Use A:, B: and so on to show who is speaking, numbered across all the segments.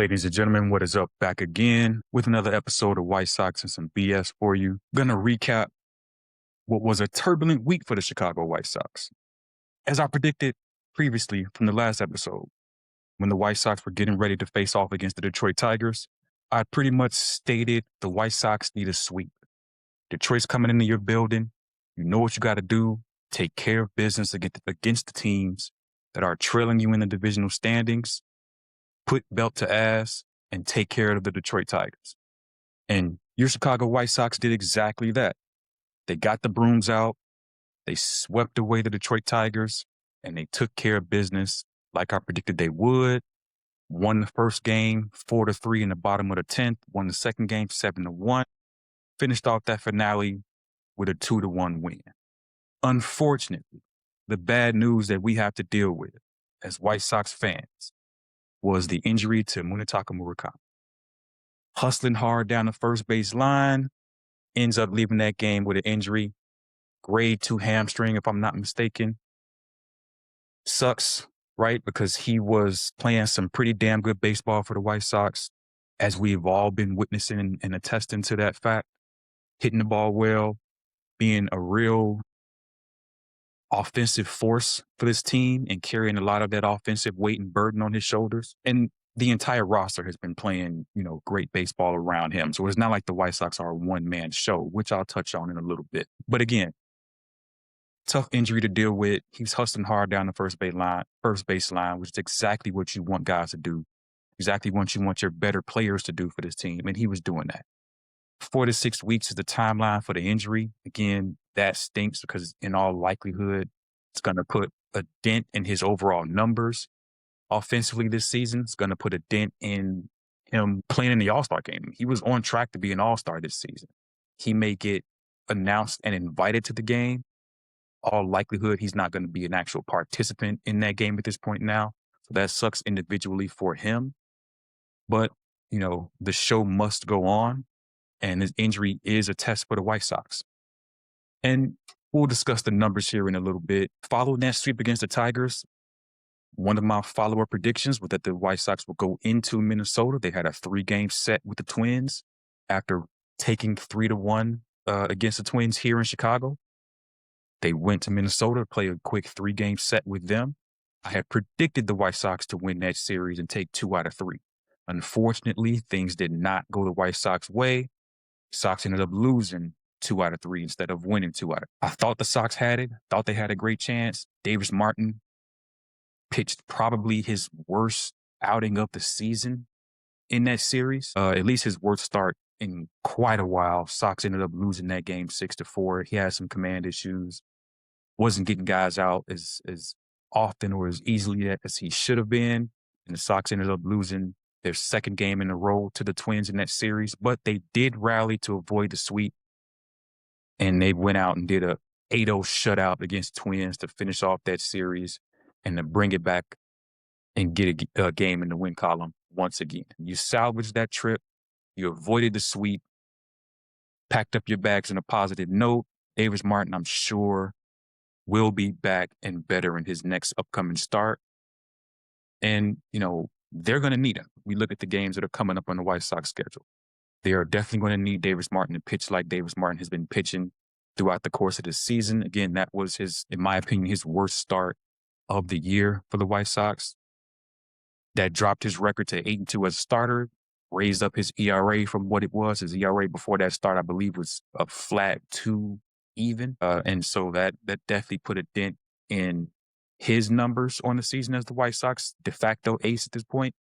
A: Ladies and gentlemen, what is up? Back again with another episode of White Sox and some BS for you. Gonna recap what was a turbulent week for the Chicago White Sox. As I predicted previously from the last episode, when the White Sox were getting ready to face off against the Detroit Tigers, I pretty much stated the White Sox need a sweep. Detroit's coming into your building. You know what you got to do. Take care of business against the teams that are trailing you in the divisional standings. Put belt to ass and take care of the Detroit Tigers. And your Chicago White Sox did exactly that. They got the brooms out. They swept away the Detroit Tigers and they took care of business like I predicted they would. Won the first game 4-3 in the bottom of the 10th. Won the second game 7-1. Finished off that finale with a 2-1 win. Unfortunately, the bad news that we have to deal with as White Sox fans was the injury to Munitaka Murakami. Hustling hard down the first base line, ends up leaving that game with an injury. Grade 2 hamstring, if I'm not mistaken. Sucks, right? Because he was playing some pretty damn good baseball for the White Sox, as we've all been witnessing and attesting to that fact. Hitting the ball well, being a real offensive force for this team and carrying a lot of that offensive weight and burden on his shoulders. And the entire roster has been playing, great baseball around him. So it's not like the White Sox are a one-man show, which I'll touch on in a little bit. But again, tough injury to deal with. He's hustling hard down the first base line, which is exactly what you want guys to do. Exactly what you want your better players to do for this team. And he was doing that. 4 to 6 weeks is the timeline for the injury. Again, that stinks because in all likelihood, it's going to put a dent in his overall numbers offensively this season. It's going to put a dent in him playing in the All-Star game. He was on track to be an All-Star this season. He may get announced and invited to the game. All likelihood, he's not going to be an actual participant in that game at this point now. So that sucks individually for him. But, the show must go on. And his injury is a test for the White Sox. And we'll discuss the numbers here in a little bit. Following that sweep against the Tigers, one of my follow-up predictions was that the White Sox would go into Minnesota. They had a 3-game set with the Twins after taking 3-1 against the Twins here in Chicago. They went to Minnesota to play a quick 3-game set with them. I had predicted the White Sox to win that series and take 2 out of 3. Unfortunately, things did not go the White Sox way. Sox ended up losing 2 out of 3 instead of winning 2 out of 3. I thought the Sox had it. Thought they had a great chance. Davis Martin pitched probably his worst outing of the season in that series. At least his worst start in quite a while. Sox ended up losing that game 6-4. He had some command issues. Wasn't getting guys out as often or as easily as he should have been. And the Sox ended up losing their second game in a row to the Twins in that series, but they did rally to avoid the sweep. And they went out and did a 8-0 shutout against Twins to finish off that series and to bring it back and get a game in the win column once again. You salvaged that trip. You avoided the sweep, packed up your bags on a positive note. Davis Martin, I'm sure, will be back and better in his next upcoming start. And, they're going to need him. We look at the games that are coming up on the White Sox schedule. They are definitely going to need Davis Martin to pitch like Davis Martin has been pitching throughout the course of the season. Again, that was in my opinion, his worst start of the year for the White Sox. That dropped his record to 8-2 as a starter, raised up his ERA from what it was. His ERA before that start, I believe, was a flat 2 even. And so that definitely put a dent in his numbers on the season as the White Sox de facto ace at this point.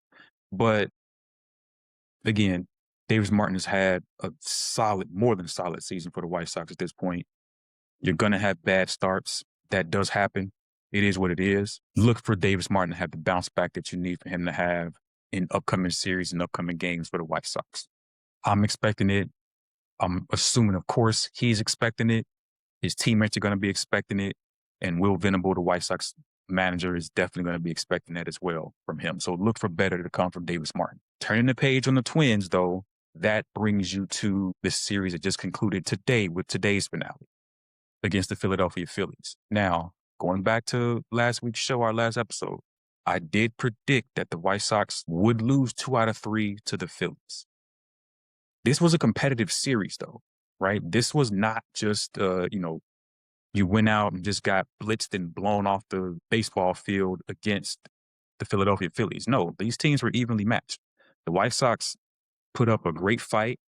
A: But again, Davis Martin has had a more than solid season for the White Sox at this point. You're going to have bad starts. That does happen. It is what it is. Look for Davis Martin to have the bounce back that you need for him to have in upcoming series and upcoming games for the White Sox. I'm expecting it. I'm assuming, of course, he's expecting it. His teammates are going to be expecting it. And Will Venable, the White Sox manager, is definitely going to be expecting that as well from him. So look for better to come from Davis Martin. Turning the page on the Twins, though, that brings you to the series that just concluded today with today's finale against the Philadelphia Phillies. Now, going back to last week's show, our last episode, I did predict that the White Sox would lose 2 out of 3 to the Phillies. This was a competitive series, though, right? This was not just, you went out and just got blitzed and blown off the baseball field against the Philadelphia Phillies. No, these teams were evenly matched. The White Sox put up a great fight.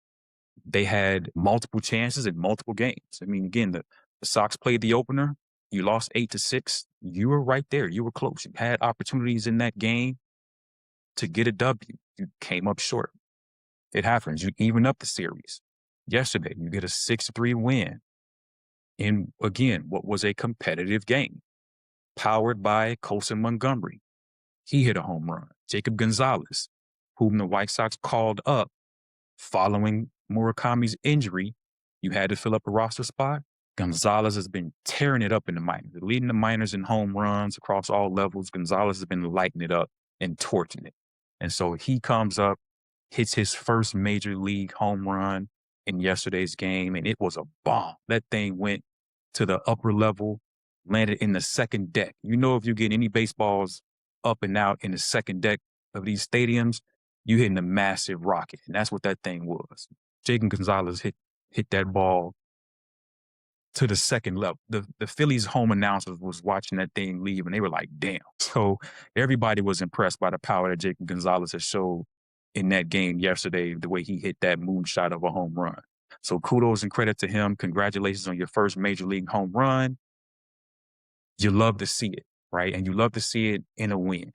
A: They had multiple chances in multiple games. I mean, again, the Sox played the opener. You lost 8-6. You were right there. You were close. You had opportunities in that game to get a W. You came up short. It happens. You even up the series. Yesterday, you get a 6-3 win in, again, what was a competitive game, powered by Colson Montgomery. He hit a home run. Jacob Gonzalez, whom the White Sox called up following Murakami's injury, you had to fill up a roster spot. Gonzalez has been tearing it up in the minors, leading the minors in home runs across all levels. Gonzalez has been lighting it up and torching it. And so he comes up, hits his first major league home run in yesterday's game, and it was a bomb. That thing went to the upper level, landed in the second deck. You know, if you get any baseballs up and out in the second deck of these stadiums, you hitting a massive rocket. And that's what that thing was. Jacob Gonzalez hit that ball to the second level. The Phillies home announcers was watching that thing leave, and they were like, damn. So everybody was impressed by the power that Jacob Gonzalez has showed in that game yesterday, the way he hit that moonshot of a home run. So kudos and credit to him. Congratulations on your first major league home run. You love to see it, right? And you love to see it in a win.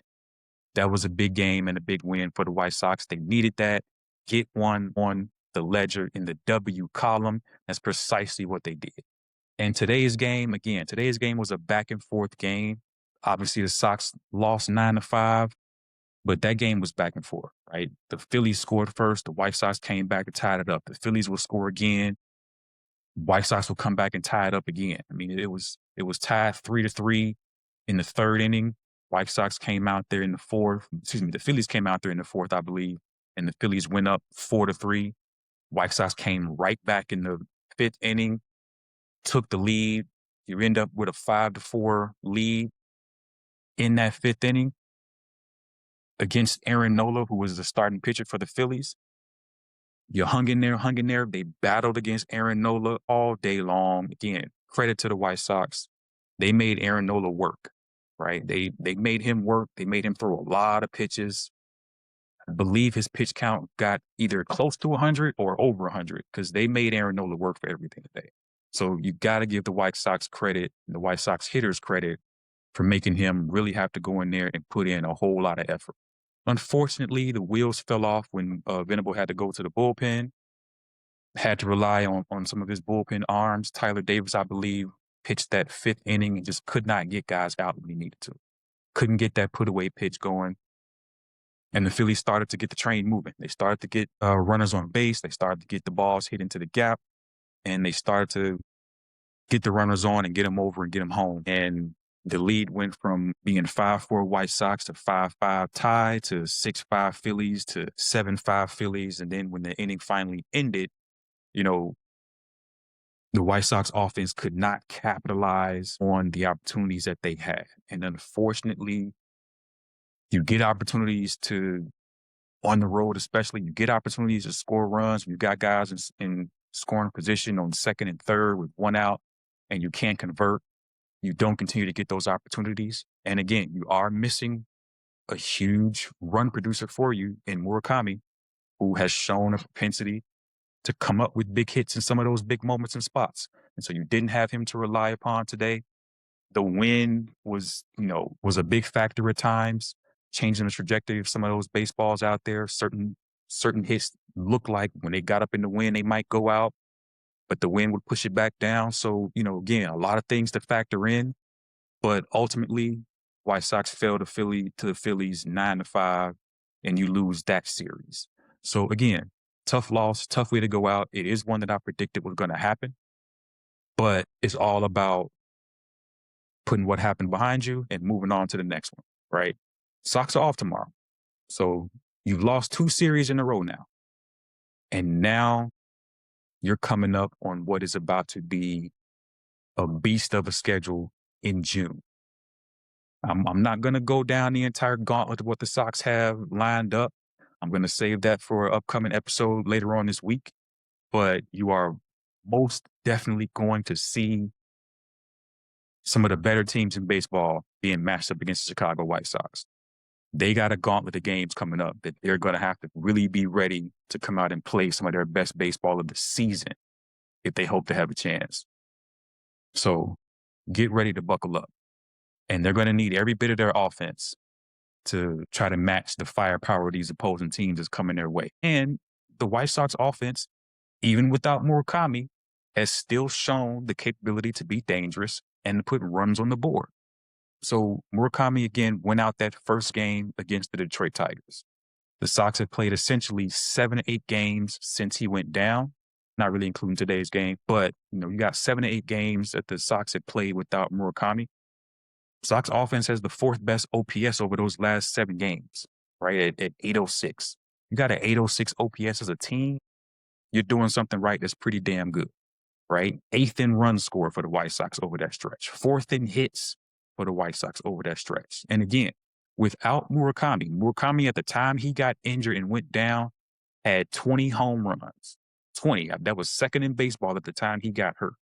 A: That was a big game and a big win for the White Sox. They needed that. Get one on the ledger in the W column. That's precisely what they did. And today's game was a back and forth game. Obviously, the Sox lost 9-5, but that game was back and forth, right? The Phillies scored first. The White Sox came back and tied it up. The Phillies will score again. White Sox will come back and tie it up again. I mean, it was tied 3-3 in the third inning. White Sox came out there in the fourth. The Phillies came out there in the fourth, I believe, and the Phillies went up 4-3. White Sox came right back in the fifth inning, took the lead. You end up with a 5-4 lead in that fifth inning against Aaron Nola, who was the starting pitcher for the Phillies. You hung in there. They battled against Aaron Nola all day long. Again, credit to the White Sox. They made Aaron Nola work, right? They made him work. They made him throw a lot of pitches. I believe his pitch count got either close to 100 or over 100 because they made Aaron Nola work for everything today. So you got to give the White Sox credit, the White Sox hitters credit for making him really have to go in there and put in a whole lot of effort. Unfortunately, the wheels fell off when Venable had to go to the bullpen, had to rely on some of his bullpen arms. Tyler Davis, I believe, pitched that fifth inning and just could not get guys out when he needed to. Couldn't get that put-away pitch going. And the Phillies started to get the train moving. They started to get runners on base. They started to get the balls hit into the gap. And they started to get the runners on and get them over and get them home. And the lead went from being 5-4 White Sox to 5-5 tie to 6-5 Phillies to 7-5 Phillies. And then when the inning finally ended, the White Sox offense could not capitalize on the opportunities that they had. And unfortunately, you get opportunities to, on the road especially, you get opportunities to score runs. You got guys in scoring position on second and third with one out, and you can't convert. You don't continue to get those opportunities. And again, you are missing a huge run producer for you in Murakami, who has shown a propensity to come up with big hits in some of those big moments and spots. And so you didn't have him to rely upon today. The wind was a big factor at times, changing the trajectory of some of those baseballs out there. Certain hits looked like when they got up in the wind, they might go out, but the wind would push it back down. So, again, a lot of things to factor in, but ultimately White Sox fell to the Phillies 9-5, and you lose that series. So again, tough loss, tough way to go out. It is one that I predicted was going to happen, but it's all about putting what happened behind you and moving on to the next one, right? Sox are off tomorrow. So you've lost 2 series in a row now. And now you're coming up on what is about to be a beast of a schedule in June. I'm not going to go down the entire gauntlet of what the Sox have lined up. I'm going to save that for an upcoming episode later on this week. But you are most definitely going to see some of the better teams in baseball being matched up against the Chicago White Sox. They got a gauntlet of games coming up that they're going to have to really be ready to come out and play some of their best baseball of the season if they hope to have a chance. So get ready to buckle up. And they're going to need every bit of their offense to try to match the firepower of these opposing teams that's coming their way. And the White Sox offense, even without Murakami, has still shown the capability to be dangerous and to put runs on the board. So Murakami, again, went out that first game against the Detroit Tigers. The Sox have played essentially 7 to 8 games since he went down, not really including today's game, but you got 7 to 8 games that the Sox have played without Murakami. Sox offense has the 4th best OPS over those last 7 games, right, at 806. You got an 806 OPS as a team, you're doing something right that's pretty damn good, right? 8th in run score for the White Sox over that stretch. 4th in hits for the White Sox over that stretch. And again, without Murakami at the time he got injured and went down had 20 home runs. 20. That was second in baseball at the time he got hurt.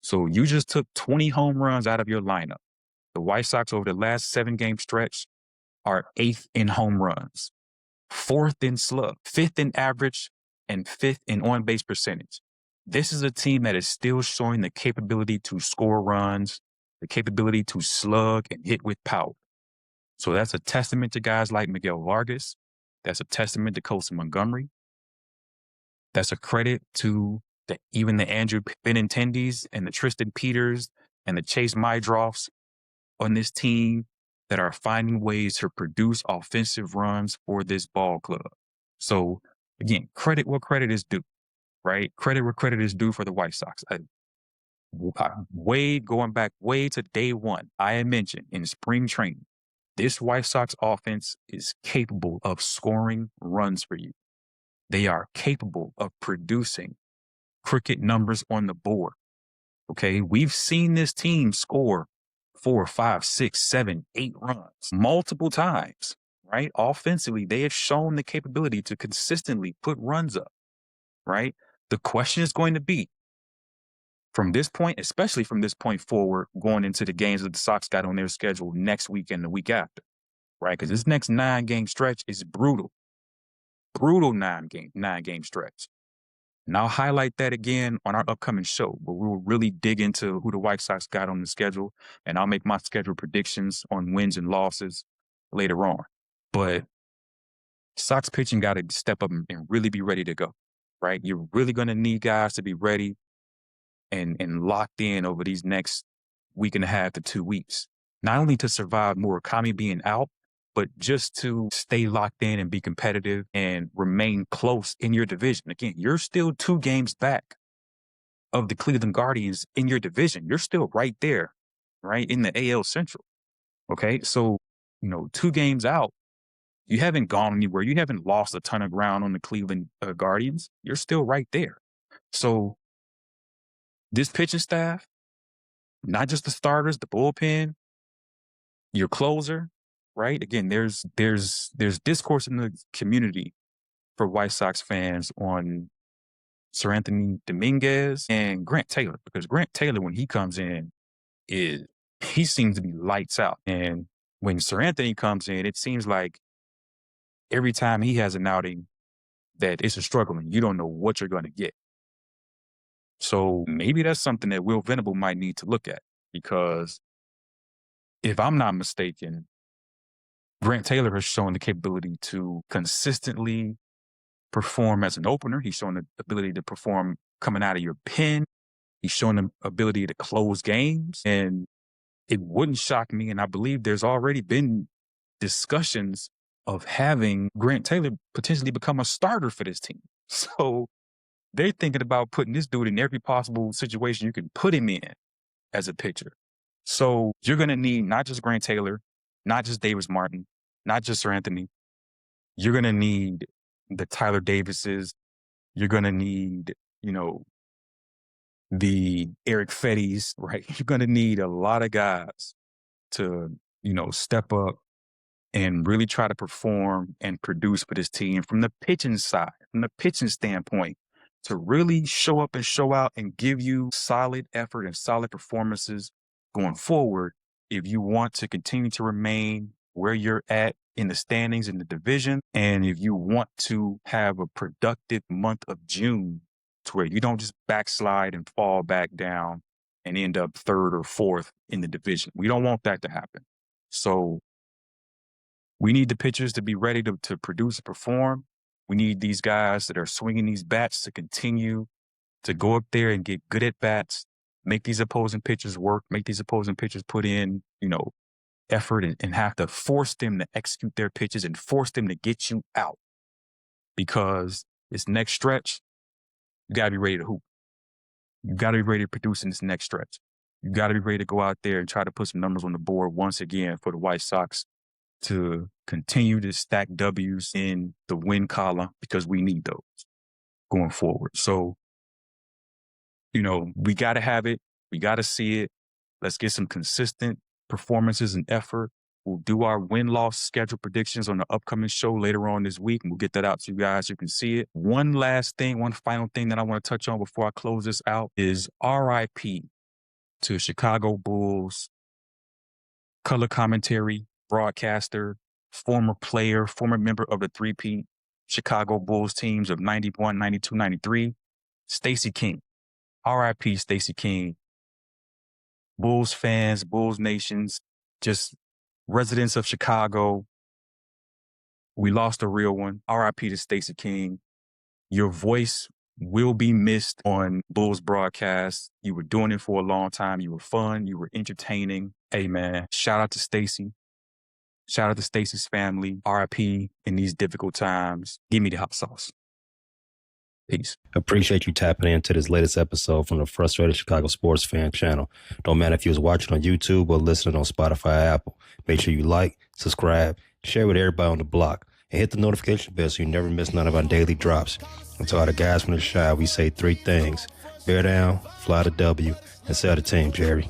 A: So you just took 20 home runs out of your lineup. The White Sox over the last 7-game stretch are 8th in home runs, 4th in slug, 5th in average, and 5th in on-base percentage. This is a team that is still showing the capability to score runs, the capability to slug and hit with power. So that's a testament to guys like Miguel Vargas. That's a testament to Colson Montgomery. That's a credit to even the Andrew Benintendis and the Tristan Peters and the Chase Mydroffs on this team that are finding ways to produce offensive runs for this ball club. So again, credit where credit is due, right? Credit where credit is due for the White Sox. Going back way to day one, I had mentioned in spring training, this White Sox offense is capable of scoring runs for you. They are capable of producing cricket numbers on the board. Okay, we've seen this team score 4, 5, 6, 7, 8 runs multiple times, right? Offensively, they have shown the capability to consistently put runs up, right? The question is going to be, from this point, especially from this point forward, going into the games that the Sox got on their schedule next week and the week after, right? Because this next 9-game stretch is brutal. Brutal 9-game stretch. And I'll highlight that again on our upcoming show, where we will really dig into who the White Sox got on the schedule, and I'll make my schedule predictions on wins and losses later on. But Sox pitching got to step up and really be ready to go, right? You're really going to need guys to be ready and locked in over these next week and a half to 2 weeks, not only to survive Murakami being out, but just to stay locked in and be competitive and remain close in your division. Again, you're still 2 games back of the Cleveland Guardians in your division. You're still right there, right, in the AL Central. Okay, so, 2 games out, you haven't gone anywhere. You haven't lost a ton of ground on the Cleveland Guardians. You're still right there. So this pitching staff, not just the starters, the bullpen, your closer, right? Again, there's discourse in the community for White Sox fans on Sir Anthony Dominguez and Grant Taylor, because Grant Taylor, when he comes in, he seems to be lights out. And when Sir Anthony comes in, it seems like every time he has an outing that it's a struggle and you don't know what you're going to get. So maybe that's something that Will Venable might need to look at, because if I'm not mistaken, Grant Taylor has shown the capability to consistently perform as an opener. He's shown the ability to perform coming out of your pen. He's shown the ability to close games. And it wouldn't shock me, and I believe there's already been discussions of having Grant Taylor potentially become a starter for this team. So they're thinking about putting this dude in every possible situation you can put him in as a pitcher. So you're going to need not just Grant Taylor, not just Davis Martin, not just Sir Anthony. You're going to need the Tyler Davises. You're going to need, the Eric Fetties, right? You're going to need a lot of guys to step up and really try to perform and produce for this team from the pitching side, from the pitching standpoint, to really show up and show out and give you solid effort and solid performances going forward if you want to continue to remain where you're at in the standings in the division, and if you want to have a productive month of June to where you don't just backslide and fall back down and end up third or fourth in the division. We don't want that to happen. So we need the pitchers to be ready to produce and perform. We need these guys that are swinging these bats to continue to go up there and get good at bats, make these opposing pitchers work, make these opposing pitchers put in, effort and have to force them to execute their pitches and force them to get you out. Because this next stretch, you got to be ready to hoop. You got to be ready to produce in this next stretch. You got to be ready to go out there and try to put some numbers on the board once again for the White Sox to continue to stack W's in the win column, because we need those going forward. So, we got to have it. We got to see it. Let's get some consistent performances and effort. We'll do our win-loss schedule predictions on the upcoming show later on this week, and we'll get that out to you guys. You can see it. One final thing that I want to touch on before I close this out is RIP to Chicago Bulls color commentary broadcaster, former player, former member of the three-peat Chicago Bulls teams of 91, 92, 93, Stacey King. RIP Stacey King. Bulls fans, Bulls nations, just residents of Chicago, we lost a real one. RIP to Stacey King. Your voice will be missed on Bulls broadcasts. You were doing it for a long time. You were fun. You were entertaining. Hey, man, shout out to Stacey. Shout out to Stacey's family. RIP in these difficult times. Give me the hot sauce. Peace.
B: Appreciate you tapping into this latest episode from the Frustrated Chicago Sports Fan channel. Don't matter if you was watching on YouTube or listening on Spotify or Apple. Make sure you like, subscribe, share with everybody on the block, and hit the notification bell so you never miss none of our daily drops. And to all the guys from the Shy, we say 3 things. Bear down, fly the W, and sell the team, Jerry.